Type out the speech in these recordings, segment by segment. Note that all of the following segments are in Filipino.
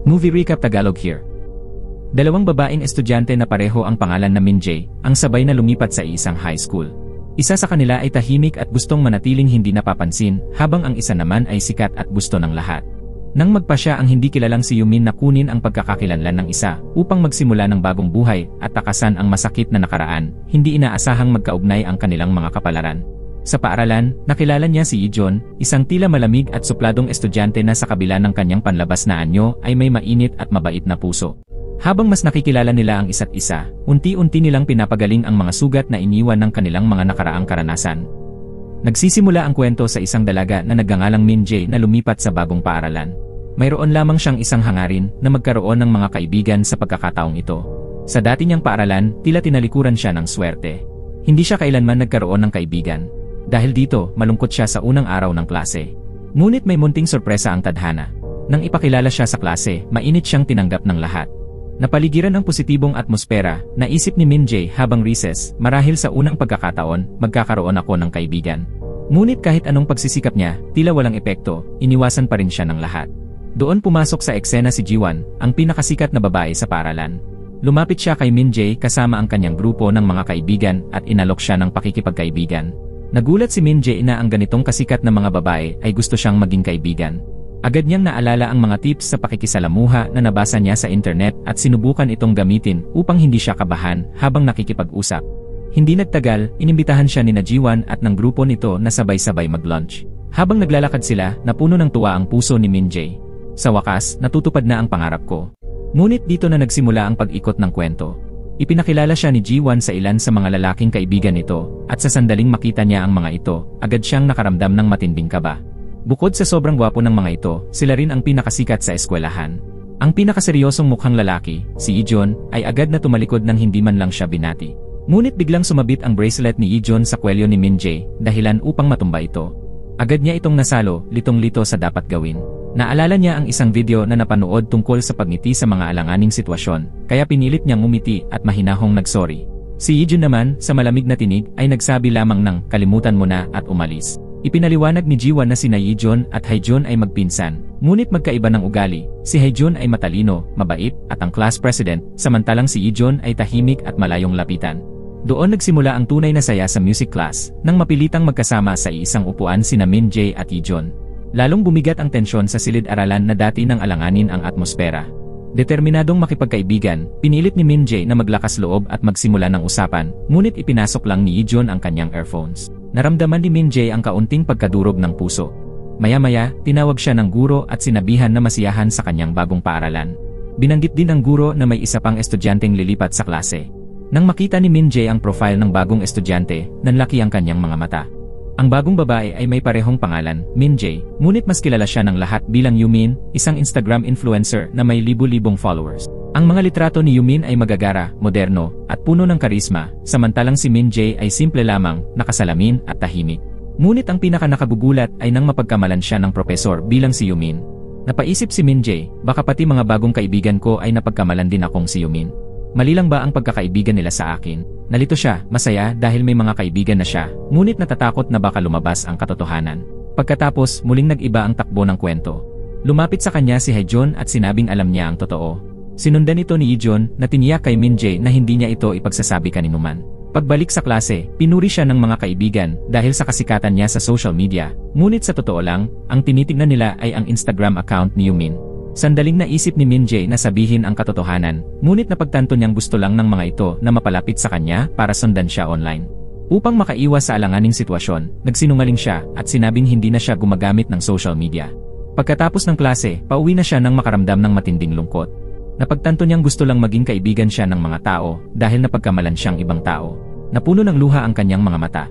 Movie Recap Tagalog here. Dalawang babaeng estudyante na pareho ang pangalan na Minjay, ang sabay na lumipat sa isang high school. Isa sa kanila ay tahimik at gustong manatiling hindi napapansin, habang ang isa naman ay sikat at gusto ng lahat. Nang magpasya ang hindi kilalang si Yumin na kunin ang pagkakakilanlan ng isa, upang magsimula ng bagong buhay at takasan ang masakit na nakaraan, hindi inaasahang magkaugnay ang kanilang mga kapalaran. Sa paaralan, nakilala niya si Ijon, isang tila malamig at supladong estudyante na sa kabila ng kanyang panlabas na anyo ay may mainit at mabait na puso. Habang mas nakikilala nila ang isa't isa, unti-unti nilang pinapagaling ang mga sugat na iniwan ng kanilang mga nakaraang karanasan. Nagsisimula ang kwento sa isang dalaga na nagngangalang Minjay na lumipat sa bagong paaralan. Mayroon lamang siyang isang hangarin na magkaroon ng mga kaibigan sa pagkakataong ito. Sa dati niyang paaralan, tila tinalikuran siya ng swerte. Hindi siya kailanman nagkaroon ng kaibigan. Dahil dito, malungkot siya sa unang araw ng klase. Ngunit may munting sorpresa ang tadhana. Nang ipakilala siya sa klase, mainit siyang tinanggap ng lahat. Napaligiran ng positibong atmosfera, naisip ni Minjay habang recess, marahil sa unang pagkakataon, magkakaroon ako ng kaibigan. Ngunit kahit anong pagsisikap niya, tila walang epekto, iniwasan pa rin siya ng lahat. Doon pumasok sa eksena si Jiwan, ang pinakasikat na babae sa paaralan. Lumapit siya kay Minjay kasama ang kanyang grupo ng mga kaibigan at inalok siya ng pakikipagkaibigan. Nagulat si Minjay na ang ganitong kasikat na mga babae ay gusto siyang maging kaibigan. Agad niyang naalala ang mga tips sa pakikisalamuha na nabasa niya sa internet at sinubukan itong gamitin upang hindi siya kabahan habang nakikipag-usap. Hindi nagtagal, inimbitahan siya ni Jiwan at ng grupo nito na sabay-sabay mag-lunch. Habang naglalakad sila, napuno ng tuwa ang puso ni Minjay. Sa wakas, natutupad na ang pangarap ko. Ngunit dito na nagsimula ang pag-ikot ng kwento. Ipinakilala siya ni Jiwan sa ilan sa mga lalaking kaibigan nito, at sa sandaling makita niya ang mga ito, agad siyang nakaramdam ng matinding kaba. Bukod sa sobrang gwapo ng mga ito, sila rin ang pinakasikat sa eskwelahan. Ang pinakaseryosong mukhang lalaki, si Ijon, ay agad na tumalikod nang hindi man lang siya binati. Ngunit biglang sumabit ang bracelet ni Ijon sa kwelyo ni Minjay, dahilan upang matumba ito. Agad niya itong nasalo, litong-lito sa dapat gawin. Naalala niya ang isang video na napanood tungkol sa pagngiti sa mga alanganing sitwasyon, kaya pinilit niyang ngumiti at mahinahong nagsorry. Si Ijon naman, sa malamig na tinig, ay nagsabi lamang ng kalimutan mo na at umalis. Ipinaliwanag ni Jiwan na sina Ijon at Haejon ay magpinsan, ngunit magkaiba ng ugali. Si Haejon ay matalino, mabait, at ang class president, samantalang si Ijon ay tahimik at malayong lapitan. Doon nagsimula ang tunay na saya sa music class, nang mapilitang magkasama sa isang upuan sina Minjay at Ijon. Lalong bumigat ang tensyon sa silid-aralan na dati nang alanganin ang atmosfera. Determinadong makipagkaibigan, pinilit ni Minjay na maglakas loob at magsimula ng usapan, ngunit ipinasok lang ni Ijon ang kanyang earphones. Naramdaman ni Minjay ang kaunting pagkadurog ng puso. Maya-maya, tinawag siya ng guro at sinabihan na masiyahan sa kanyang bagong paaralan. Binanggit din ng guro na may isa pang estudyanteng lilipat sa klase. Nang makita ni Minjay ang profile ng bagong estudyante, nanlaki ang kanyang mga mata. Ang bagong babae ay may parehong pangalan, Minjay, ngunit mas kilala siya ng lahat bilang Yumin, isang Instagram influencer na may libu-libong followers. Ang mga litrato ni Yumin ay magagara, moderno, at puno ng karisma, samantalang si Minjay ay simple lamang, nakasalamin at tahimik. Ngunit ang pinaka-nakagugulat ay nang mapagkamalan siya ng propesor bilang si Yumin. Napaisip si Minjay, baka pati mga bagong kaibigan ko ay napagkamalan din akong si Yumin. Mali lang ba ang pagkakaibigan nila sa akin? Nalito siya, masaya dahil may mga kaibigan na siya, ngunit natatakot na baka lumabas ang katotohanan. Pagkatapos, muling nag-iba ang takbo ng kwento. Lumapit sa kanya si Haejon at sinabing alam niya ang totoo. Sinundan ito ni Ijon na tiniyak kay Minjay na hindi niya ito ipagsasabi kaninuman. Pagbalik sa klase, pinuri siya ng mga kaibigan dahil sa kasikatan niya sa social media, ngunit sa totoo lang, ang tinitingnan nila ay ang Instagram account ni Yumin. Sandaling naisip ni Minjay na sabihin ang katotohanan, ngunit napagtanto niyang gusto lang ng mga ito na mapalapit sa kanya para sundan siya online. Upang makaiwas sa alanganing sitwasyon, nagsinungaling siya at sinabing hindi na siya gumagamit ng social media. Pagkatapos ng klase, pauwi na siya nang makaramdam ng matinding lungkot. Napagtanto niyang gusto lang maging kaibigan siya ng mga tao dahil napagkamalan siyang ibang tao. Napuno ng luha ang kanyang mga mata.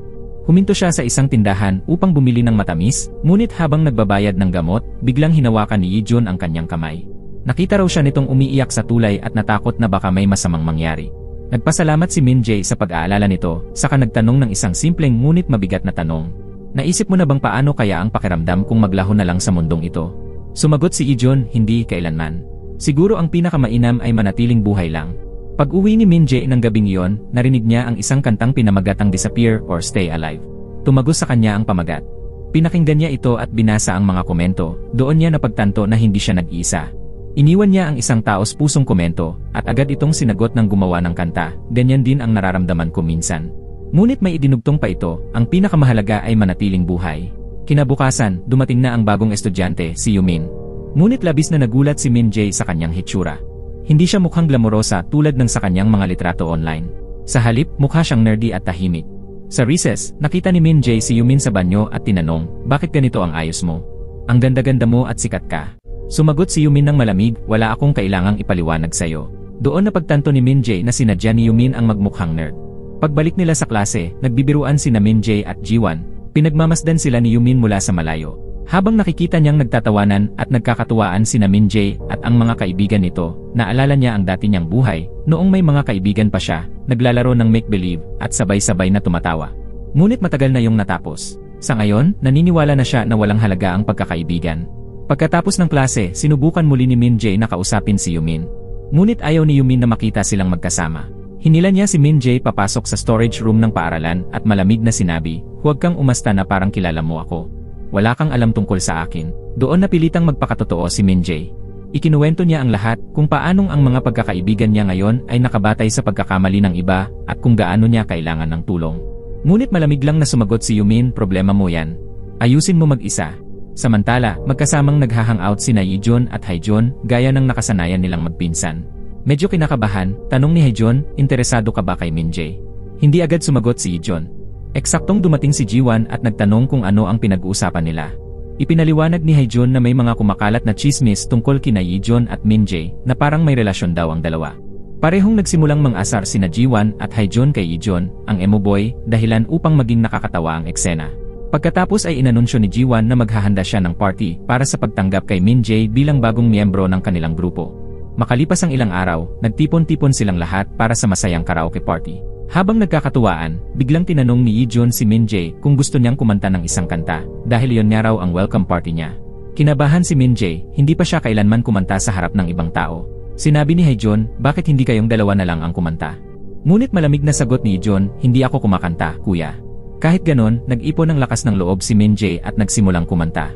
Huminto siya sa isang tindahan upang bumili ng matamis, ngunit habang nagbabayad ng gamot, biglang hinawakan ni Ijon ang kanyang kamay. Nakita raw siya nitong umiiyak sa tulay at natakot na baka may masamang mangyari. Nagpasalamat si Minjay sa pag-aalala nito, saka nagtanong ng isang simpleng ngunit mabigat na tanong. Naisip mo na bang paano kaya ang pakiramdam kung maglaho na lang sa mundong ito? Sumagot si Ijon, hindi kailanman. Siguro ang pinakamainam ay manatiling buhay lang. Pag-uwi ni Minjay ng gabing iyon, narinig niya ang isang kantang pinamagatang Disappear or Stay Alive. Tumagos sa kanya ang pamagat. Pinakinggan niya ito at binasa ang mga komento, doon niya napagtanto na hindi siya nag-iisa. Iniwan niya ang isang taos pusong komento, at agad itong sinagot ng gumawa ng kanta. Ganyan din ang nararamdaman ko minsan. Ngunit may idinugtong pa ito, ang pinakamahalaga ay manatiling buhay. Kinabukasan, dumating na ang bagong estudyante, si Yumin. Ngunit labis na nagulat si Min Jae sa kanyang hitsura. Hindi siya mukhang glamorosa tulad ng sa kanyang mga litrato online. Sa halip, mukha siyang nerdy at tahimik. Sa recess, nakita ni Min Jae si Yumin sa banyo at tinanong, bakit ganito ang ayos mo? Ang ganda-ganda mo at sikat ka. Sumagot si Yumin ng malamig, wala akong kailangang ipaliwanag sa'yo. Doon napagtanto ni Min Jae na sinadya ni Yumin ang magmukhang nerd. Pagbalik nila sa klase, nagbibiruan sina Min Jae at Jiwon. Pinagmamasdan sila ni Yumin mula sa malayo. Habang nakikita niyang nagtatawanan at nagkakatuwaan sina Min Jae at ang mga kaibigan nito, naalala niya ang dati niyang buhay, noong may mga kaibigan pa siya, naglalaro ng make-believe at sabay-sabay na tumatawa. Ngunit matagal na yung natapos. Sa ngayon, naniniwala na siya na walang halaga ang pagkakaibigan. Pagkatapos ng klase, sinubukan muli ni Min Jae na kausapin si Yumin. Ngunit ayaw ni Yumin na makita silang magkasama. Hinila niya si Min Jae papasok sa storage room ng paaralan at malamig na sinabi, huwag kang umasta na parang kilala mo ako. Wala kang alam tungkol sa akin. Doon napilitang magpakatotoo si Min Jae. Ikinuwento niya ang lahat kung paanong ang mga pagkakaibigan niya ngayon ay nakabatay sa pagkakamali ng iba at kung gaano niya kailangan ng tulong. Ngunit malamig lang na sumagot si Yumin, problema mo yan. Ayusin mo mag-isa. Samantala, magkasamang naghahangout sina Yeon at Haejeon gaya ng nakasanayan nilang magpinsan. Medyo kinakabahan, tanong ni Haejeon, interesado ka ba kay Min Jae? Hindi agad sumagot si Yeon. Eksaktong dumating si Jiwon at nagtanong kung ano ang pinag-uusapan nila. Ipinaliwanag ni Haejeon na may mga kumakalat na chismis tungkol kina Yeon at Min Jae na parang may relasyon daw ang dalawa. Parehong nagsimulang mang-asar sina Jiwon at Haejeon kay Yeon, ang emo boy, dahilan upang maging nakakatawa ang eksena. Pagkatapos ay inanunsyo ni Jiwon na maghahanda siya ng party para sa pagtanggap kay Min Jae bilang bagong miyembro ng kanilang grupo. Makalipas ang ilang araw, nagtipon-tipon silang lahat para sa masayang karaoke party. Habang nagkakatuwaan, biglang tinanong ni Yeon si Min Jae kung gusto niyang kumanta ng isang kanta dahil yon nga raw ang welcome party niya. Kinabahan si Min Jae, hindi pa siya kailanman kumanta sa harap ng ibang tao. Sinabi ni Haejeon, bakit hindi kayong dalawa na lang ang kumanta? Ngunit malamig na sagot ni Yeon, hindi ako kumakanta, kuya. Kahit ganon, nag-ipon ng lakas ng loob si Min Jae at nagsimulang kumanta.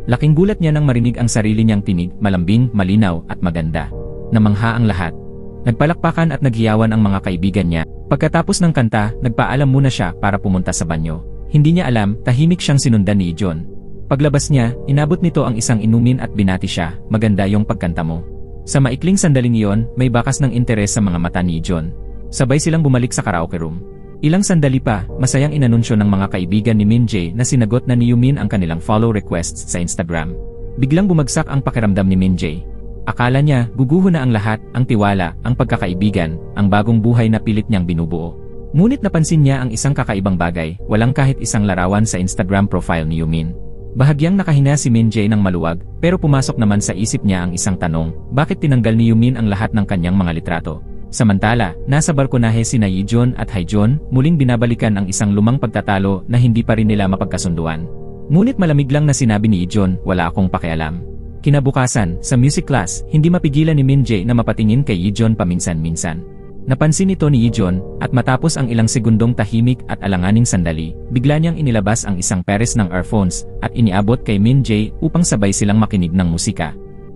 Laking gulat niya nang marinig ang sarili niyang tinig, malambing, malinaw at maganda. Namangha ang lahat. Nagpalakpakan at naghiyawan ang mga kaibigan niya. Pagkatapos ng kanta, nagpaalam muna siya para pumunta sa banyo. Hindi niya alam, tahimik siyang sinundan ni Yeon. Paglabas niya, inabot nito ang isang inumin at binati siya, maganda yung pagkanta mo. Sa maikling sandaling iyon, may bakas ng interes sa mga mata ni Yeon. Sabay silang bumalik sa karaoke room. Ilang sandali pa, masayang inanunsyo ng mga kaibigan ni Min Jae na sinagot na ni Yumin ang kanilang follow requests sa Instagram. Biglang bumagsak ang pakiramdam ni Min Jae. Akala niya, guguho na ang lahat, ang tiwala, ang pagkakaibigan, ang bagong buhay na pilit niyang binubuo. Ngunit napansin niya ang isang kakaibang bagay, walang kahit isang larawan sa Instagram profile ni Yumin. Bahagyang nakahinga si Min Jae ng maluwag, pero pumasok naman sa isip niya ang isang tanong, bakit tinanggal ni Yumin ang lahat ng kanyang mga litrato? Samantala, nasa balkonahe sina Yeon at Haejeon, muling binabalikan ang isang lumang pagtatalo na hindi pa rin nila mapagkasunduan. Ngunit malamig lang na sinabi ni Yeon, wala akong pakialam. Kinabukasan, sa music class, hindi mapigilan ni Min Jae na mapatingin kay Yeon paminsan-minsan. Napansin ito ni Yeon, at matapos ang ilang segundong tahimik at alanganing sandali, bigla niyang inilabas ang isang pares ng earphones at iniabot kay Min Jae upang sabay silang makinig ng musika.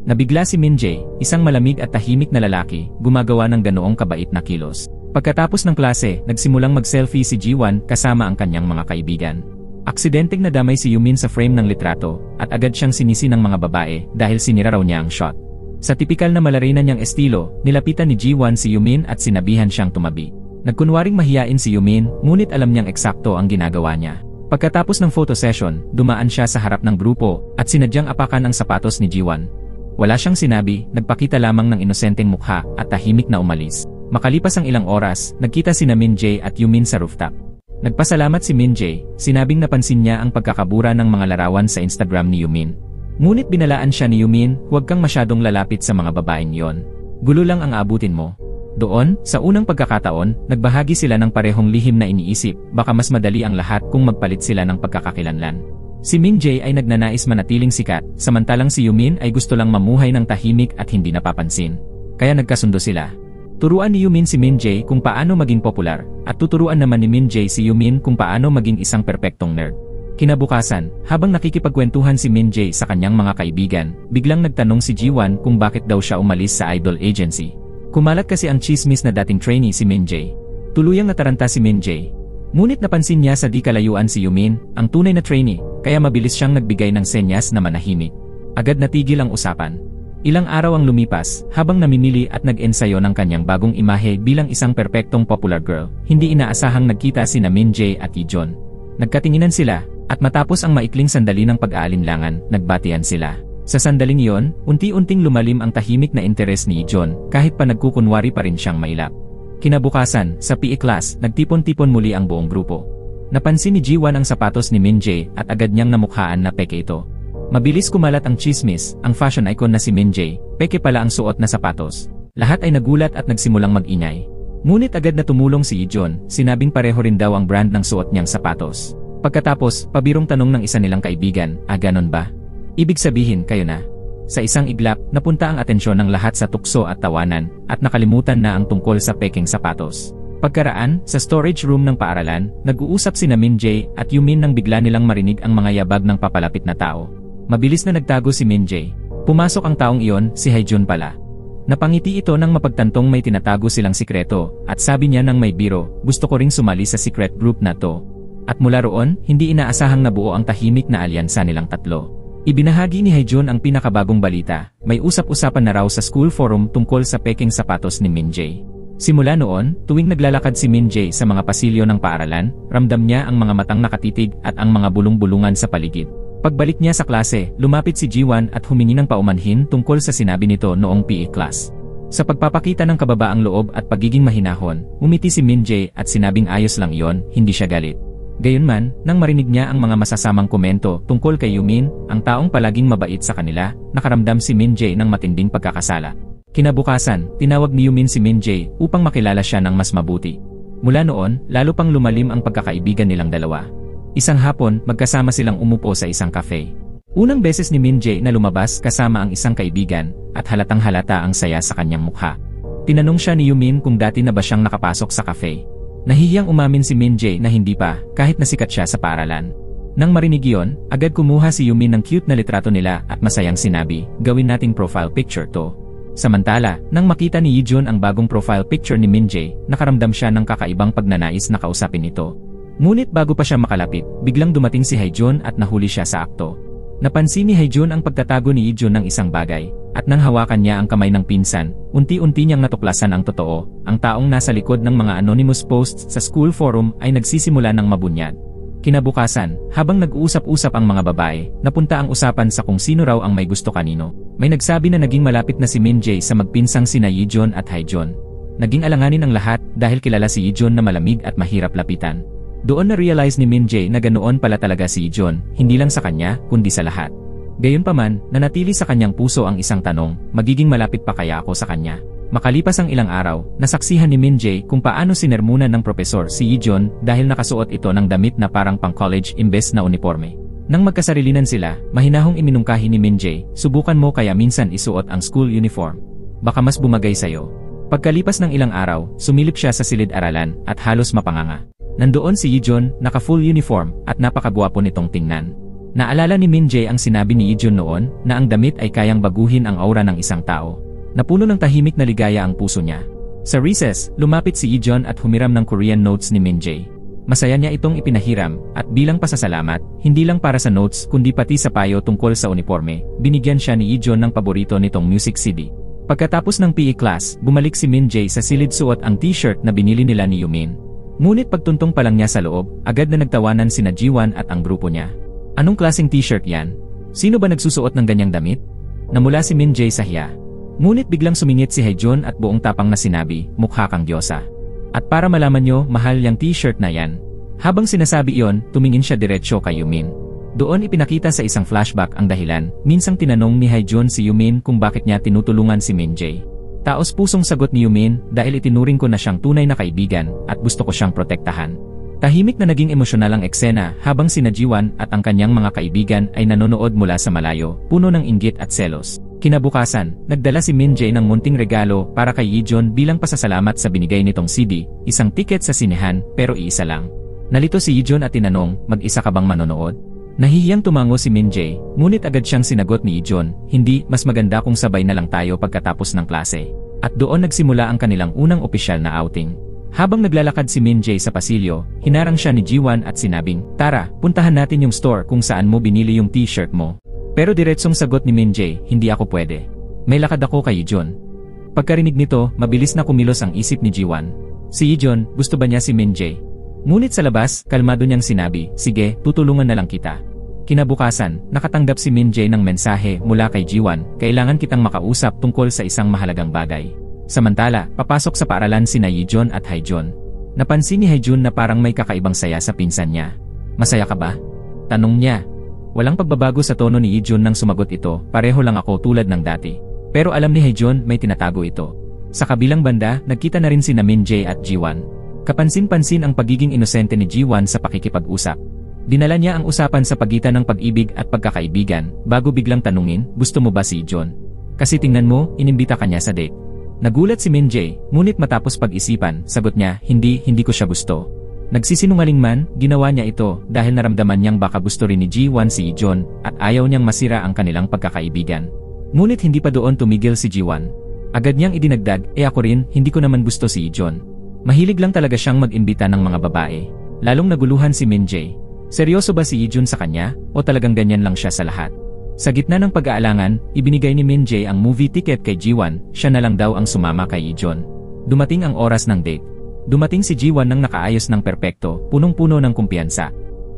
Nabigla si Min Jae, isang malamig at tahimik na lalaki, gumagawa ng ganoong kabait na kilos. Pagkatapos ng klase, nagsimulang mag-selfie si Jiwon kasama ang kanyang mga kaibigan. Aksidenteng nadamay si Yumin sa frame ng litrato, at agad siyang sinisi ng mga babae dahil sinira raw niya ang shot. Sa tipikal na malarina niyang estilo, nilapitan ni Jiwon si Yumin at sinabihan siyang tumabi. Nagkunwaring mahiyain si Yumin, ngunit alam niyang eksakto ang ginagawa niya. Pagkatapos ng photo session, dumaan siya sa harap ng grupo at sinadyang apakan ang sapatos ni Jiwon. Wala siyang sinabi, nagpakita lamang ng inosenteng mukha at tahimik na umalis. Makalipas ang ilang oras, nagkita sina Min Jae at Yumin sa rooftop. Nagpasalamat si Min Jae, sinabing napansin niya ang pagkakabura ng mga larawan sa Instagram ni Yumin. Ngunit binalaan siya ni Yumin, huwag kang masyadong lalapit sa mga babaeng yon. Gulo lang ang aabutin mo. Doon, sa unang pagkakataon, nagbahagi sila ng parehong lihim na iniisip, baka mas madali ang lahat kung magpalit sila ng pagkakakilanlan. Si Min Jae ay nagnanais manatiling sikat, samantalang si Yumin ay gusto lang mamuhay ng tahimik at hindi napapansin. Kaya nagkasundo sila. Turuan ni Yumin si Min Jae kung paano maging popular, at tuturuan naman ni Min Jae si Yumin kung paano maging isang perpektong nerd. Kinabukasan, habang nakikipagkwentuhan si Min-jae sa kanyang mga kaibigan, biglang nagtanong si Ji-won kung bakit daw siya umalis sa idol agency. Kumalat kasi ang chismis na dating trainee si Min-jae. Tuluyang nataranta si Min-jae. Ngunit napansin niya sa di kalayuan si Yumin, ang tunay na trainee, kaya mabilis siyang nagbigay ng senyas na manahimik. Agad natigil ang usapan. Ilang araw ang lumipas, habang namimili at nag-ensayo ng kanyang bagong imahe bilang isang perpektong popular girl, hindi inaasahang nagkita sina Min-jae at Yi-jeon. Nagkatinginan sila, at matapos ang maikling sandali ng pag-aalinlangan, nagbatian sila. Sa sandaling iyon, unti-unting lumalim ang tahimik na interes ni Yi-jeon, kahit pa nagkukunwari pa rin siyang mailap. Kinabukasan, sa PE class, nagtipon-tipon muli ang buong grupo. Napansin ni Ji-won ang sapatos ni Min-jae at agad niyang namukhaan na peke ito. Mabilis kumalat ang chismis, ang fashion icon na si Min-jae, peke pala ang suot na sapatos. Lahat ay nagulat at nagsimulang mag-ingay. Ngunit agad na tumulong si Yi-jeon, sinabing pareho rin daw ang brand ng suot niyang sapatos. Pagkatapos, pabirong tanong ng isa nilang kaibigan, ganon ba? Ibig sabihin, kayo na. Sa isang iglap, napunta ang atensyon ng lahat sa tukso at tawanan, at nakalimutan na ang tungkol sa peking sapatos. Pagkaraan, sa storage room ng paaralan, nag-uusap sina Min-jae at Yumin nang bigla nilang marinig ang mga yabag ng papalapit na tao. Mabilis na nagtago si Min-jae. Pumasok ang taong iyon, si Hae-jeon pala. Napangiti ito nang mapagtantong may tinatago silang sikreto, at sabi niya nang may biro, gusto ko ring sumali sa secret group na to. At mula roon, hindi inaasahang nabuo ang tahimik na alyansa nilang tatlo. Ibinahagi ni Hae-jeon ang pinakabagong balita, may usap-usapan na raw sa school forum tungkol sa peking sapatos ni Min-jae. Simula noon, tuwing naglalakad si Min-jae sa mga pasilyo ng paaralan, ramdam niya ang mga matang nakatitig at ang mga bulong-bulungan sa paligid. Pagbalik niya sa klase, lumapit si Ji-won at humingi ng paumanhin tungkol sa sinabi nito noong PE class. Sa pagpapakita ng kababaang loob at pagiging mahinahon, umiti si Min-jae at sinabing ayos lang iyon, hindi siya galit. Gayunman, nang marinig niya ang mga masasamang komento tungkol kay Yumin, ang taong palaging mabait sa kanila, nakaramdam si Min-jae ng matinding pagkakasala. Kinabukasan, tinawag ni Yumin si Min-jae upang makilala siya ng mas mabuti. Mula noon, lalo pang lumalim ang pagkakaibigan nilang dalawa. Isang hapon, magkasama silang umupo sa isang cafe. Unang beses ni Min-jae na lumabas kasama ang isang kaibigan, at halatang halata ang saya sa kanyang mukha. Tinanong siya ni Yumin kung dati na ba siyang nakapasok sa cafe. Nahihiyang umamin si Min-jae na hindi pa, kahit nasikat siya sa paaralan. Nang marinig iyon, agad kumuha si Yumin ng cute na litrato nila at masayang sinabi, gawin nating profile picture to. Samantala, nang makita ni Yi-jeon ang bagong profile picture ni Min-jae, nakaramdam siya ng kakaibang pagnanais na kausapin ito. Ngunit bago pa siya makalapit, biglang dumating si Hae-jeon at nahuli siya sa akto. Napansin ni Hae-jeon ang pagtatago ni Yi-jeon ng isang bagay, at nang hawakan niya ang kamay ng pinsan, unti-unti niyang natuklasan ang totoo, ang taong nasa likod ng mga anonymous posts sa school forum ay nagsisimula ng mabunyag. Kinabukasan, habang nag-uusap-usap ang mga babae, napunta ang usapan sa kung sino raw ang may gusto kanino. May nagsabi na naging malapit na si Min-jae sa magpinsang sina Yi-jeon at Hae-jeon. Naging alanganin ang lahat dahil kilala si Yi-jeon na malamig at mahirap lapitan. Doon na-realize ni Min-jae na ganoon pala talaga si Yi-jeon, hindi lang sa kanya, kundi sa lahat. Gayunpaman, nanatili sa kanyang puso ang isang tanong, magiging malapit pa kaya ako sa kanya? Makalipas ang ilang araw, nasaksihan ni Min-jae kung paano sinermunan ng propesor si Yi-jeon dahil nakasuot ito ng damit na parang pang-college imbes na uniforme. Nang magkasarilinan sila, mahinahong iminungkahi ni Min-jae, subukan mo kaya minsan isuot ang school uniform. Baka mas bumagay sa'yo. Pagkalipas ng ilang araw, sumilip siya sa silid-aralan at halos mapanganga. Nandoon si Yi-jeon, naka-full uniform at napakagwapo nitong tingnan. Naalala ni Min-jae ang sinabi ni Yi-jeon noon na ang damit ay kayang baguhin ang aura ng isang tao. Napuno ng tahimik na ligaya ang puso niya. Sa recess, lumapit si Yi-jeon at humiram ng Korean notes ni Min-jae. Masaya niya itong ipinahiram at bilang pasasalamat, hindi lang para sa notes kundi pati sa payo tungkol sa uniforme, binigyan siya ni Yi-jeon ng paborito nitong music CD. Pagkatapos ng PE class, bumalik si Min-jae sa silid suot ang t-shirt na binili nila ni Yumin. Ngunit pagtuntong pa lang niya sa loob, agad na nagtawanan sina Ji-won at ang grupo niya. Anong klaseng t-shirt yan? Sino ba nagsusuot ng ganyang damit? Namula si Min-jae sa hiya. Ngunit biglang sumingit si Hae-jeon at buong tapang na sinabi, mukha kang diyosa. At para malaman nyo, mahal yung t-shirt na yan. Habang sinasabi iyon, tumingin siya diretsyo kay Yumin. Doon ipinakita sa isang flashback ang dahilan, minsang tinanong ni Hae-jeon si Yumin kung bakit niya tinutulungan si Min-jae. Taos pusong sagot ni Yumin dahil itinuring ko na siyang tunay na kaibigan at gusto ko siyang protektahan. Tahimik na naging emosyonal ang eksena habang sina Ji-won at ang kanyang mga kaibigan ay nanonood mula sa malayo, puno ng inggit at selos. Kinabukasan, nagdala si Min-jae ng munting regalo para kay Yi-jeon bilang pasasalamat sa binigay nitong CD, isang tiket sa sinehan pero iisa lang. Nalito si Yijeon at tinanong, mag-isa ka bang manonood? Nahihiyang tumango si Min-jae, ngunit agad siyang sinagot ni Yijeon, hindi, mas maganda kung sabay na lang tayo pagkatapos ng klase. At doon nagsimula ang kanilang unang opisyal na outing. Habang naglalakad si Min-jae sa pasilyo, hinarang siya ni Ji-won at sinabing, tara, puntahan natin yung store kung saan mo binili yung t-shirt mo. Pero diretsong sagot ni Min-jae, hindi ako pwede. May lakad ako kay Yijeon. Pagkarinig nito, mabilis na kumilos ang isip ni Ji-won. Si Yijeon, gusto ba niya si Min-jae? Ngunit sa labas, kalmado niyang sinabi, sige, tutulungan na lang kita. Kinabukasan, nakatanggap si Min-jae ng mensahe mula kay Ji-won, kailangan kitang makausap tungkol sa isang mahalagang bagay. Samantala, papasok sa paaralan sina Yijeon at Haejeon. Napansin ni Haejeon na parang may kakaibang saya sa pinsan niya. Masaya ka ba? Tanong niya. Walang pagbabago sa tono ni Yijeon nang sumagot ito, pareho lang ako tulad ng dati. Pero alam ni Haejeon may tinatago ito. Sa kabilang banda, nagkita na rin sina Min-jae at Ji-won. Kapansin-pansin ang pagiging inosente ni Ji-won sa pakikipag-usap. Dinala niya ang usapan sa pagitan ng pag-ibig at pagkakaibigan, bago biglang tanungin, gusto mo ba si Yijeon? Kasi tingnan mo, inimbita ka niya sa date. Nagulat si Min-jae, ngunit matapos pag-isipan, sagot niya, hindi ko siya gusto. Nagsisinungaling man, ginawa niya ito dahil naramdaman niyang baka gusto rin ni Ji-won si Yijeon at ayaw niyang masira ang kanilang pagkakaibigan. Ngunit hindi pa doon tumigil si Ji-won. Agad niyang idinagdag, ako rin, hindi ko naman gusto si Yijeon. Mahilig lang talaga siyang mag-imbita ng mga babae. Lalong naguluhan si Min-jae. Seryoso ba si Yijeon sa kanya o talagang ganyan lang siya sa lahat? Sa gitna ng pag-aalangan, ibinigay ni Min-jae ang movie ticket kay Ji-won, siya na lang daw ang sumama kay Yijeon. Dumating ang oras ng date. Dumating si Ji-won nang nakaayos ng perpekto, punong-puno ng kumpiyansa.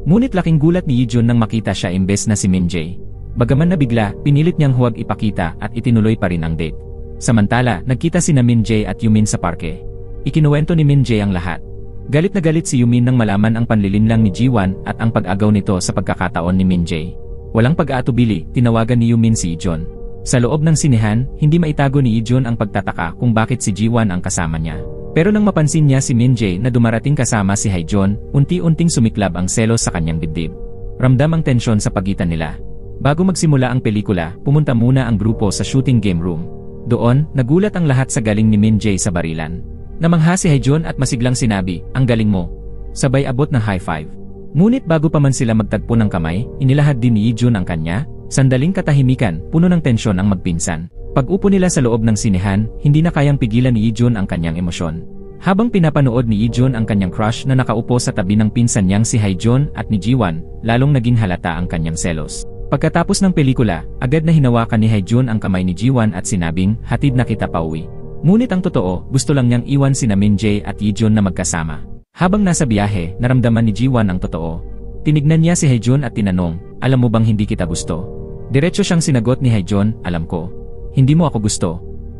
Ngunit laking gulat ni Yijeon nang makita siya imbes na si Min-jae. Bagaman nabigla, pinilit niyang huwag ipakita at itinuloy pa rin ang date. Samantala, nagkita sina Min-jae at Yumin sa parke. Ikinuwento ni Min-jae ang lahat. Galit na galit si Yumin nang malaman ang panlilinlang ni Ji-won at ang pag-agaw nito sa pagkakataon ni Min-jae. Walang pag-aatubili, tinawagan ni Yumin si Yijeon. Sa loob ng sinehan, hindi maitago ni Yijeon ang pagtataka kung bakit si Ji-won ang kasama niya. Pero nang mapansin niya si Min-jae na dumarating kasama si Haejeon, unti-unting sumiklab ang selos sa kanyang dibdib. Ramdam ang tensyon sa pagitan nila. Bago magsimula ang pelikula, pumunta muna ang grupo sa shooting game room. Doon, nagulat ang lahat sa galing ni Min-jae sa barilan. Namangha si Haejeon at masiglang sinabi, ang galing mo. Sabay abot ng high five. Ngunit bago pa man sila magtagpo ng kamay, inilahad din ni Yijeon ang kanya. Sandaling katahimikan, puno ng tensyon ang magpinsan. Pag-upo nila sa loob ng sinehan, hindi na kayang pigilan ni Yijeon ang kanyang emosyon. Habang pinapanood ni Yijeon ang kanyang crush na nakaupo sa tabi ng pinsan niyang si Haejeon at ni Ji-won, lalong naging halata ang kanyang selos. Pagkatapos ng pelikula, agad na hinawakan ni Haejeon ang kamay ni Ji-won at sinabing, hatid na kita pauwi. Ngunit ang totoo, gusto lang niyang iwan sina Min-jae at Yijeon na magkasama. Habang nasa biyahe, naramdaman ni Ji-won ang totoo. Tinignan niya si Haejeon at tinanong, alam mo bang hindi kita gusto? Diretso siyang sinagot ni Haejeon, alam ko. Hindi mo ako gusto.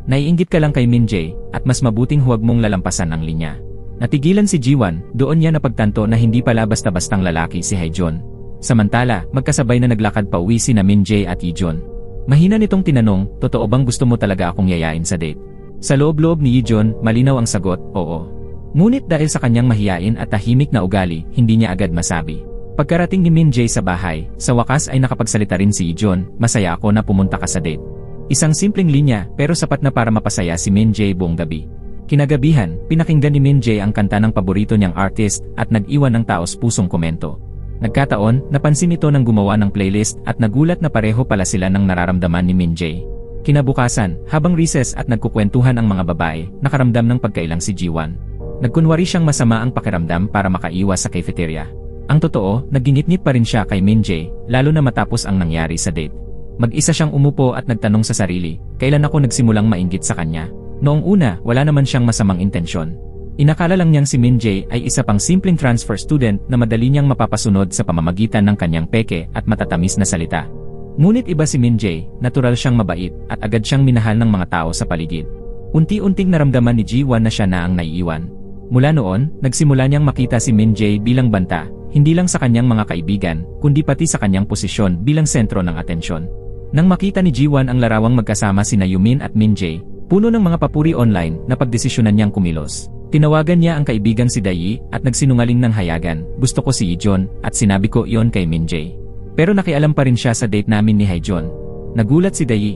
Naiinggit ka lang kay Min-jae, at mas mabuting huwag mong lalampasan ang linya. Natigilan si Ji-won, doon niya napagtanto na hindi pala basta-bastang lalaki si Haejeon. Samantala, magkasabay na naglakad pa uwi sina Min-jae at Yijeon. Mahina nitong tinanong, totoo bang gusto mo talaga akong yayain sa date? Sa loob-loob ni Yijeon, malinaw ang sagot, oo. Ngunit dahil sa kanyang mahiyain at tahimik na ugali, hindi niya agad masabi. Pagkarating ni Min-jae sa bahay, sa wakas ay nakapagsalita rin si Yijeon, masaya ako na pumunta ka sa date. Isang simpleng linya, pero sapat na para mapasaya si Min-jae buong gabi. Kinagabihan, pinakinggan ni Min-jae ang kanta ng paborito niyang artist at nag-iwan ng taos-pusong komento. Nagkataon, napansin ito ng gumawa ng playlist at nagulat na pareho pala sila ng nararamdaman ni Min-jae. Kinabukasan, habang recess at nagkukwentuhan ang mga babae, nakaramdam ng pagkailang si Ji-won. Nagkunwari siyang masama ang pakiramdam para makaiwas sa cafeteria. Ang totoo, naginitnit pa rin siya kay Min-jae, lalo na matapos ang nangyari sa date. Mag-isa siyang umupo at nagtanong sa sarili, kailan ako nagsimulang mainggit sa kanya? Noong una, wala naman siyang masamang intensyon. Inakala lang niyang si Min-jae ay isa pang simpleng transfer student na madali niyang mapapasunod sa pamamagitan ng kanyang peke at matatamis na salita. Ngunit iba si Min-jae, natural siyang mabait at agad siyang minahal ng mga tao sa paligid. Unti-unting naramdaman ni Ji-won na siya na ang naiiwan. Mula noon, nagsimula niyang makita si Min-jae bilang banta, hindi lang sa kanyang mga kaibigan, kundi pati sa kanyang posisyon bilang sentro ng atensyon. Nang makita ni Ji-won ang larawang magkasama sina Yumin at Min-jae, puno ng mga papuri online, napagdesisyonan niyang kumilos. Tinawagan niya ang kaibigang si Dayi at nagsinungaling ng hayagan, gusto ko si Yijeon at sinabi ko iyon kay Min-jae. Pero nakialam pa rin siya sa date namin ni Haejeon. Nagulat si Dayi.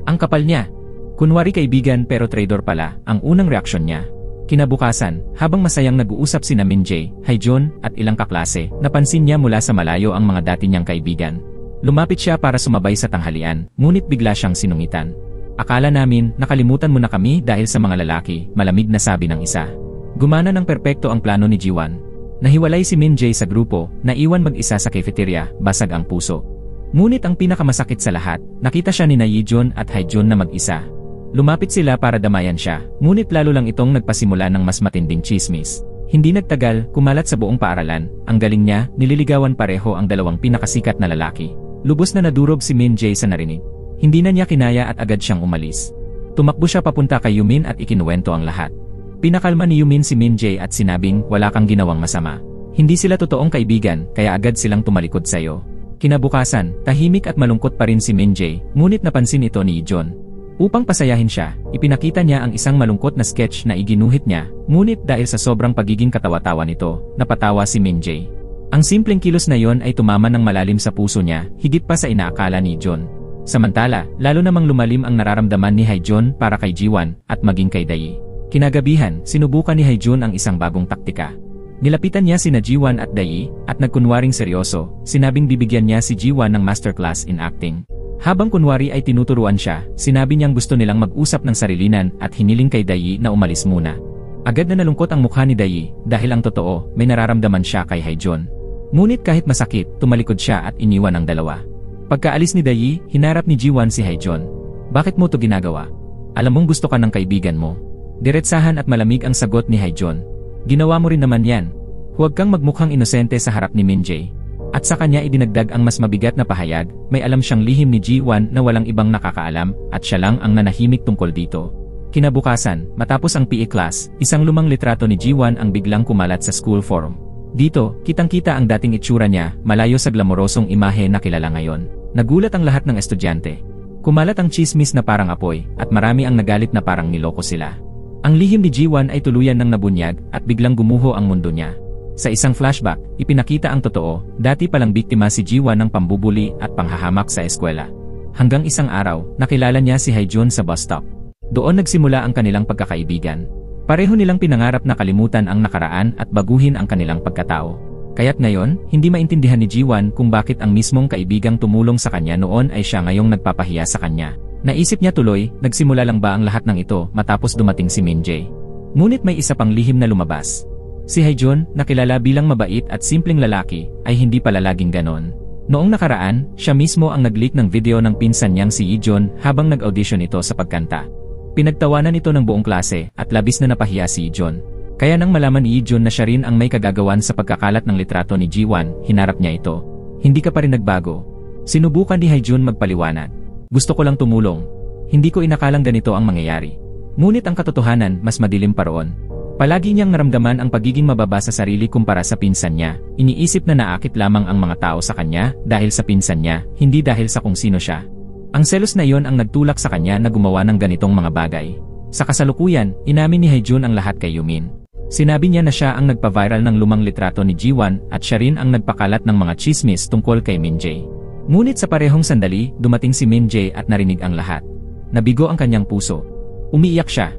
Ang kapal niya. Kunwari kaibigan pero traitor pala, ang unang reaksyon niya. Kinabukasan, habang masayang nag-uusap sina Min-jae, Haejun, at ilang kaklase, napansin niya mula sa malayo ang mga dati niyang kaibigan. Lumapit siya para sumabay sa tanghalian, ngunit bigla siyang sinungitan. "Akala namin, nakalimutan mo na kami dahil sa mga lalaki," malamig na sabi ng isa. Gumana ng perpekto ang plano ni Jiwan. Nahiwalay si Min-jae sa grupo, naiwan mag-isa sa cafeteria, basag ang puso. Ngunit ang pinakamasakit sa lahat, nakita siya ni Haejun at Haejun na mag-isa. Lumapit sila para damayan siya, ngunit lalo lang itong nagpasimula ng mas matinding chismis. Hindi nagtagal, kumalat sa buong paaralan, ang galing niya, nililigawan pareho ang dalawang pinakasikat na lalaki. Lubos na nadurog si Min-jae sa narinig. Hindi na niya kinaya at agad siyang umalis. Tumakbo siya papunta kay Yumin at ikinuwento ang lahat. Pinakalma ni Yumin si Min-jae at sinabing, "Wala kang ginawang masama. Hindi sila totoong kaibigan, kaya agad silang tumalikod sa'yo." Kinabukasan, tahimik at malungkot pa rin si Min-jae, ngunit napansin ito ni John. Upang pasayahin siya, ipinakita niya ang isang malungkot na sketch na iginuhit niya, ngunit dahil sa sobrang pagiging katawa-tawa nito, napatawa si Min-jae. Ang simpleng kilos na yon ay tumama ng malalim sa puso niya, higit pa sa inaakala ni John. Samantala, lalo namang lumalim ang nararamdaman ni Haejun para kay Jiwan at maging kay Dayi. Kinagabihan, sinubukan ni Haejun ang isang bagong taktika. Nilapitan niya sina Jiwan at Dayi, at nagkunwaring seryoso, sinabing bibigyan niya si Jiwan ng masterclass in acting. Habang kunwari ay tinuturuan siya, sinabi niyang gusto nilang mag-usap ng sarilinan at hiniling kay Dayi na umalis muna. Agad na nalungkot ang mukha ni Dayi, dahil ang totoo, may nararamdaman siya kay Haejun. Ngunit kahit masakit, tumalikod siya at iniwan ang dalawa. Pagkaalis ni Dayi, hinarap ni Jiwan si Haejun. "Bakit mo to ginagawa? Alam mong gusto ka ng kaibigan mo." Diretsahan at malamig ang sagot ni Haejun. "Ginawa mo rin naman yan. Huwag kang magmukhang inosente sa harap ni Min-jae." At sa kanya idinagdag ang mas mabigat na pahayag, may alam siyang lihim ni Jiwan na walang ibang nakakaalam, at siya lang ang nanahimik tungkol dito. Kinabukasan, matapos ang PE class, isang lumang litrato ni Jiwan ang biglang kumalat sa school forum. Dito, kitang-kita ang dating itsura niya, malayo sa glamorosong imahe na kilala ngayon. Nagulat ang lahat ng estudyante. Kumalat ang chismis na parang apoy, at marami ang nagalit na parang niloko sila. Ang lihim ni Jiwan ay tuluyan ng nabunyag, at biglang gumuho ang mundo niya. Sa isang flashback, ipinakita ang totoo, dati palang biktima si Jiwan ng pambubuli at panghahamak sa eskwela. Hanggang isang araw, nakilala niya si Haejun sa bus stop. Doon nagsimula ang kanilang pagkakaibigan. Pareho nilang pinangarap na kalimutan ang nakaraan at baguhin ang kanilang pagkatao. Kaya't ngayon, hindi maintindihan ni Jiwan kung bakit ang mismong kaibigang tumulong sa kanya noon ay siya ngayong nagpapahiya sa kanya. Naisip niya tuloy, nagsimula lang ba ang lahat ng ito matapos dumating si Min-jae? Ngunit may isa pang lihim na lumabas. Si Haejun, nakilala bilang mabait at simpleng lalaki, ay hindi pala laging ganon. Noong nakaraan, siya mismo ang nag-leak ng video ng pinsan niyang si Yeon habang nag-audition ito sa pagkanta. Pinagtawanan ito ng buong klase at labis na napahiya si Yeon. Kaya nang malaman ni Yeon na siya rin ang may kagagawan sa pagkakalat ng litrato ni Jiwan, hinarap niya ito. "Hindi ka pa rin nagbago." Sinubukan ni Haejun magpaliwanag. "Gusto ko lang tumulong. Hindi ko inakalang ganito ang mangyayari." Ngunit ang katotohanan, mas madilim pa roon. Palagi niyang naramdaman ang pagiging mababa sa sarili kumpara sa pinsan niya. Iniisip na naakit lamang ang mga tao sa kanya dahil sa pinsan niya, hindi dahil sa kung sino siya. Ang selos na iyon ang nagtulak sa kanya na gumawa ng ganitong mga bagay. Sa kasalukuyan, inamin ni Haejun ang lahat kay Yumin. Sinabi niya na siya ang nagpa-viral ng lumang litrato ni Jiwan at siya rin ang nagpakalat ng mga chismis tungkol kay Min-jae. Ngunit sa parehong sandali, dumating si Min-jae at narinig ang lahat. Nabigo ang kanyang puso. Umiiyak siya.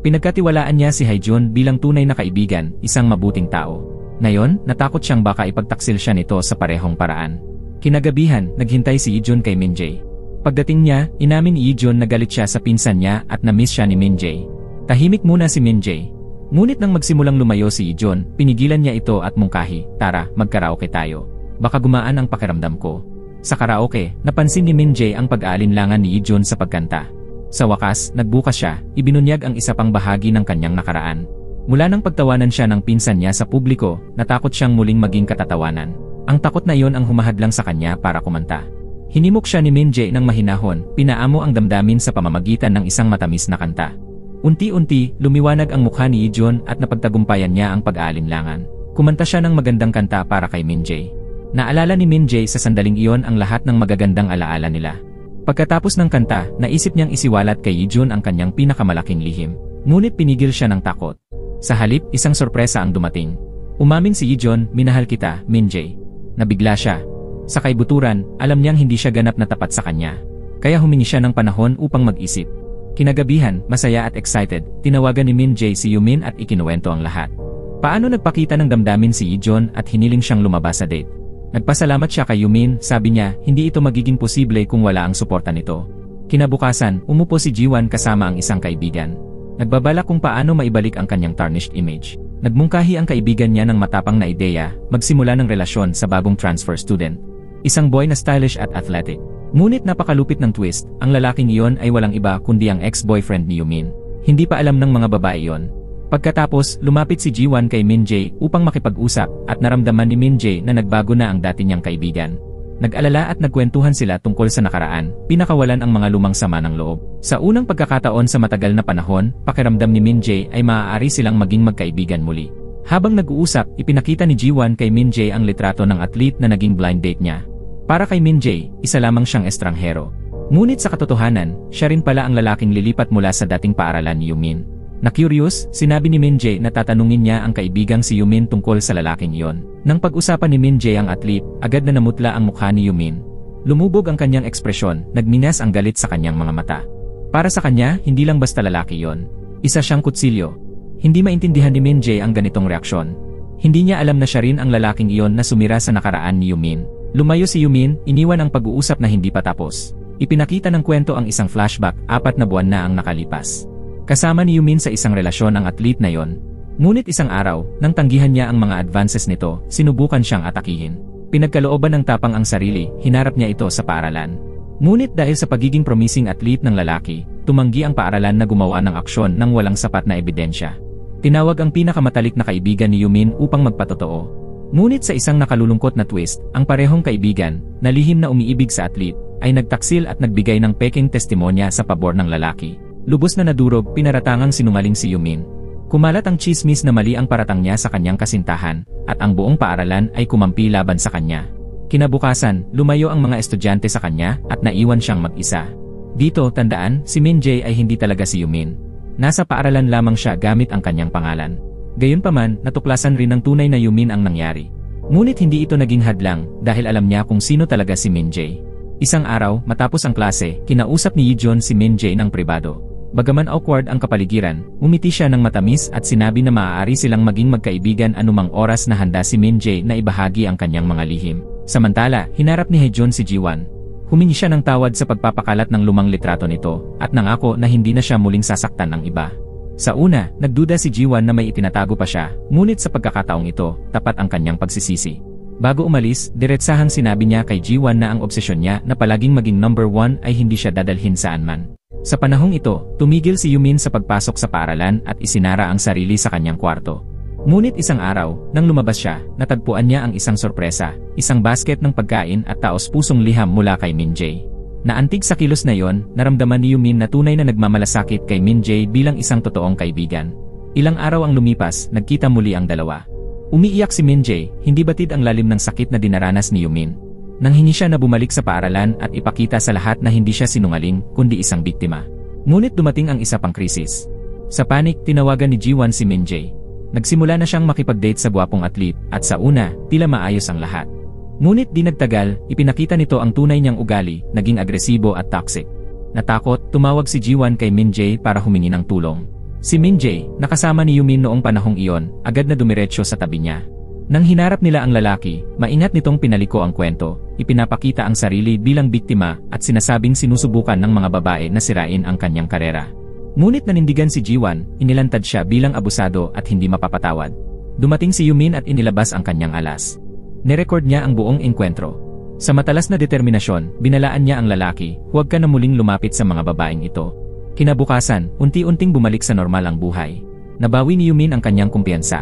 Pinagkatiwalaan niya si Haejun bilang tunay na kaibigan, isang mabuting tao. Ngayon, natakot siyang baka ipagtaksil siya nito sa parehong paraan. Kinagabihan, naghintay si Yeon kay Min-jae. Pagdating niya, inamin ni Yeon na galit siya sa pinsan niya at na-miss siya ni Min-jae. Tahimik muna si Min-jae. Ngunit nang magsimulang lumayo si Yeon, pinigilan niya ito at mungkahi, "Tara, magkaraoke tayo. Baka gumaan ang pakiramdam ko." Sa karaoke, napansin ni Min-jae ang pag-aalinlangan ni Yeon sa pagkanta. Sa wakas, nagbukas siya, ibinunyag ang isa pang bahagi ng kanyang nakaraan. Mula nang pagtawanan siya ng pinsan niya sa publiko, natakot siyang muling maging katatawanan. Ang takot na iyon ang humahadlang sa kanya para kumanta. Hinimok siya ni Min-jae ng mahinahon, pinaamo ang damdamin sa pamamagitan ng isang matamis na kanta. Unti-unti, lumiwanag ang mukha ni Yeon at napagtagumpayan niya ang pag-aalinlangan. Kumanta siya ng magandang kanta para kay Min-jae. Naalala ni Min-jae sa sandaling iyon ang lahat ng magagandang alaala nila. Pagkatapos ng kanta, naisip niyang isiwalat kay Yeon ang kanyang pinakamalaking lihim. Ngunit pinigil siya ng takot. Sa halip, isang sorpresa ang dumating. Umamin si Yeon, "Minahal kita, Min-jae." Nabigla siya. Sa kaibuturan, alam niyang hindi siya ganap na tapat sa kanya. Kaya humingi siya ng panahon upang mag-isip. Kinagabihan, masaya at excited, tinawagan ni Min Jae si Yumin at ikinuwento ang lahat. Paano nagpakita ng damdamin si Yeon at hiniling siyang lumabas sa date. Nagpasalamat siya kay Yumin, sabi niya, hindi ito magiging posible kung wala ang suporta nito. Kinabukasan, umupo si Jiwan kasama ang isang kaibigan. Nagbabalak kung paano maibalik ang kanyang tarnished image. Nagmungkahi ang kaibigan niya ng matapang na ideya, magsimula ng relasyon sa bagong transfer student. Isang boy na stylish at athletic. Ngunit napakalupit ng twist, ang lalaking iyon ay walang iba kundi ang ex-boyfriend ni Yumin. Hindi pa alam ng mga babae iyon. Pagkatapos, lumapit si Jiwan kay Min Jae upang makipag-usap at naramdaman ni Min Jae na nagbago na ang dati niyang kaibigan. Nag-alala at nagkwentuhan sila tungkol sa nakaraan, pinakawalan ang mga lumang sama ng loob. Sa unang pagkakataon sa matagal na panahon, pakiramdam ni Min Jae ay maaari silang maging magkaibigan muli. Habang nag-uusap, ipinakita ni Jiwan kay Min Jae ang litrato ng athlete na naging blind date niya. Para kay Min Jae, isa lamang siyang estranghero. Ngunit sa katotohanan, siya rin pala ang lalaking lilipat mula sa dating paaralan ni Yumin. Na-curious, sinabi ni Min Jae na tatanungin niya ang kaibigang si Yumin tungkol sa lalaking iyon. Nang pag-usapan ni Min Jae ang athlete, agad na namutla ang mukha ni Yumin. Lumubog ang kanyang ekspresyon, nagminas ang galit sa kanyang mga mata. Para sa kanya, hindi lang basta lalaki iyon. Isa siyang kutsilyo. Hindi maintindihan ni Min Jae ang ganitong reaksyon. Hindi niya alam na siya rin ang lalaking iyon na sumira sa nakaraan ni Yumin. Lumayo si Yumin, iniwan ang pag-uusap na hindi pa tapos. Ipinakita ng kwento ang isang flashback, 4 na buwan na ang nakalipas. Kasama ni Yumin sa isang relasyon ang athlete na yon. Ngunit isang araw, nang tanggihan niya ang mga advances nito, sinubukan siyang atakihin. Pinagkalooban ng tapang ang sarili, hinarap niya ito sa paaralan. Ngunit dahil sa pagiging promising athlete ng lalaki, tumanggi ang paaralan na gumawa ng aksyon nang walang sapat na ebidensya. Tinawag ang pinakamatalik na kaibigan ni Yumin upang magpatotoo. Ngunit sa isang nakalulungkot na twist, ang parehong kaibigan, na lihim na umiibig sa athlete, ay nagtaksil at nagbigay ng peking testimonya sa pabor ng lalaki. Lubos na nadurog, pinaratangang sinungaling si Yumin. Kumalat ang chismis na mali ang paratang niya sa kanyang kasintahan, at ang buong paaralan ay kumampi laban sa kanya. Kinabukasan, lumayo ang mga estudyante sa kanya at naiwan siyang mag-isa. Dito, tandaan, si Min Jae ay hindi talaga si Yumin. Nasa paaralan lamang siya gamit ang kanyang pangalan. Gayunpaman, natuklasan rin ng tunay na Yumin ang nangyari. Ngunit hindi ito naging hadlang dahil alam niya kung sino talaga si Min Jae. Isang araw, matapos ang klase, kinausap ni Yeon si Min Jae ng pribado. Bagaman awkward ang kapaligiran, umiti siya ng matamis at sinabi na maaari silang maging magkaibigan anumang oras na handa si Min Jae na ibahagi ang kanyang mga lihim. Samantala, hinarap ni Haejeon si Jiwan. Humingi siya ng tawad sa pagpapakalat ng lumang litrato nito at nangako na hindi na siya muling sasaktan ng iba. Sa una, nagduda si Jiwan na may itinatago pa siya, ngunit sa pagkakataong ito, tapat ang kanyang pagsisisi. Bago umalis, diretsahang sinabi niya kay Jiwan na ang obsesyon niya na palaging maging number 1 ay hindi siya dadalhin saan man. Sa panahong ito, tumigil si Yumin sa pagpasok sa paaralan at isinara ang sarili sa kanyang kwarto. Ngunit isang araw, nang lumabas siya, natagpuan niya ang isang sorpresa, isang basket ng pagkain at taos-pusong liham mula kay Min Jae. Naantig sa kilos na yon, naramdaman ni Yumin na tunay na nagmamalasakit kay Min Jae bilang isang totoong kaibigan. Ilang araw ang lumipas, nagkita muli ang dalawa. Umiiyak si Min Jae, hindi batid ang lalim ng sakit na dinaranas ni Yumin. Nanghingi siya na bumalik sa paaralan at ipakita sa lahat na hindi siya sinungaling, kundi isang biktima. Ngunit dumating ang isa pang krisis. Sa panik, tinawagan ni Jiwan si Min Jae. Nagsimula na siyang makipag-date sa gwapong athlete, at sa una, tila maayos ang lahat. Ngunit di nagtagal, ipinakita nito ang tunay niyang ugali, naging agresibo at toxic. Natakot, tumawag si Jiwan kay Min Jae para humingi ng tulong. Si Min Jae, nakasama ni Yumin noong panahong iyon, agad na dumiretso sa tabi niya. Nang hinarap nila ang lalaki, maingat nitong pinaliko ang kwento, ipinapakita ang sarili bilang biktima at sinasabing sinusubukan ng mga babae na sirain ang kanyang karera. Ngunit nanindigan si Jiwan, inilantad siya bilang abusado at hindi mapapatawad. Dumating si Yumin at inilabas ang kanyang alas. Nirecord niya ang buong engkwentro. Sa matalas na determinasyon, binalaan niya ang lalaki, huwag ka na muling lumapit sa mga babaeng ito. Kinabukasan, unti-unting bumalik sa normal ang buhay. Nabawi ni Yumin ang kanyang kumpiyansa.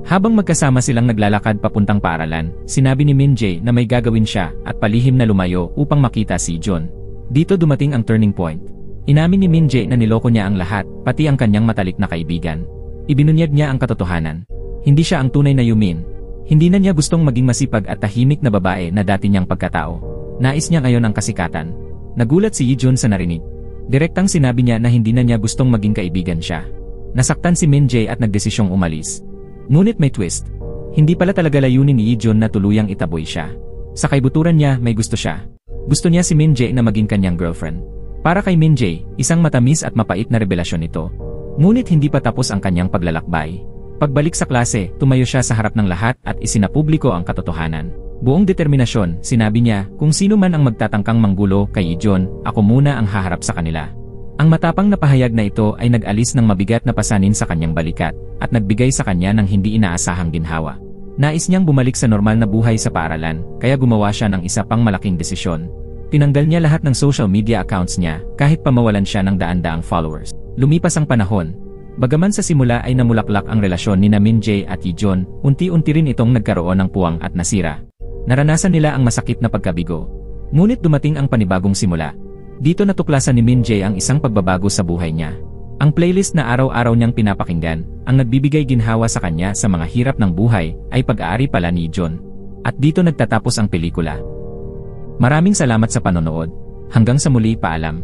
Habang magkasama silang naglalakad papuntang paaralan, sinabi ni Min Jae na may gagawin siya at palihim na lumayo upang makita si John. Dito dumating ang turning point. Inamin ni Min Jae na niloko niya ang lahat, pati ang kanyang matalik na kaibigan. Ibinunyag niya ang katotohanan. Hindi siya ang tunay na Yumin. Hindi na niya gustong maging masipag at tahimik na babae na dati niyang pagkatao. Nais niya ngayon ang kasikatan. Nagulat si Yeon sa narinig. Direktang sinabi niya na hindi na niya gustong maging kaibigan siya. Nasaktan si Min Jae at nagdesisyong umalis. Ngunit may twist. Hindi pala talaga layunin ni Yeon na tuluyang itaboy siya. Sa kaibuturan niya, may gusto siya. Gusto niya si Min Jae na maging kanyang girlfriend. Para kay Min Jae, isang matamis at mapait na revelasyon ito. Ngunit hindi pa tapos ang kanyang paglalakbay. Pagbalik sa klase, tumayo siya sa harap ng lahat at isinapubliko ang katotohanan. Buong determinasyon, sinabi niya, kung sino man ang magtatangkang manggulo kay Ijon, ako muna ang haharap sa kanila. Ang matapang na pahayag na ito ay nag-alis ng mabigat na pasanin sa kanyang balikat at nagbigay sa kanya ng hindi inaasahang ginhawa. Nais niyang bumalik sa normal na buhay sa paaralan, kaya gumawa siya ng isa pang malaking desisyon. Tinanggal niya lahat ng social media accounts niya kahit pa mawalan siya ng daan-daang followers. Lumipas ang panahon. Bagaman sa simula ay namulaklak ang relasyon ni Min Jae at Ijon, unti-unti rin itong nagkaroon ng puwang at nasira. Naranasan nila ang masakit na pagkabigo. Ngunit dumating ang panibagong simula. Dito natuklasan ni Min Jae ang isang pagbabago sa buhay niya. Ang playlist na araw-araw niyang pinapakinggan, ang nagbibigay ginhawa sa kanya sa mga hirap ng buhay, ay pag-aari pala ni Ijon. At dito nagtatapos ang pelikula. Maraming salamat sa panonood. Hanggang sa muli, paalam.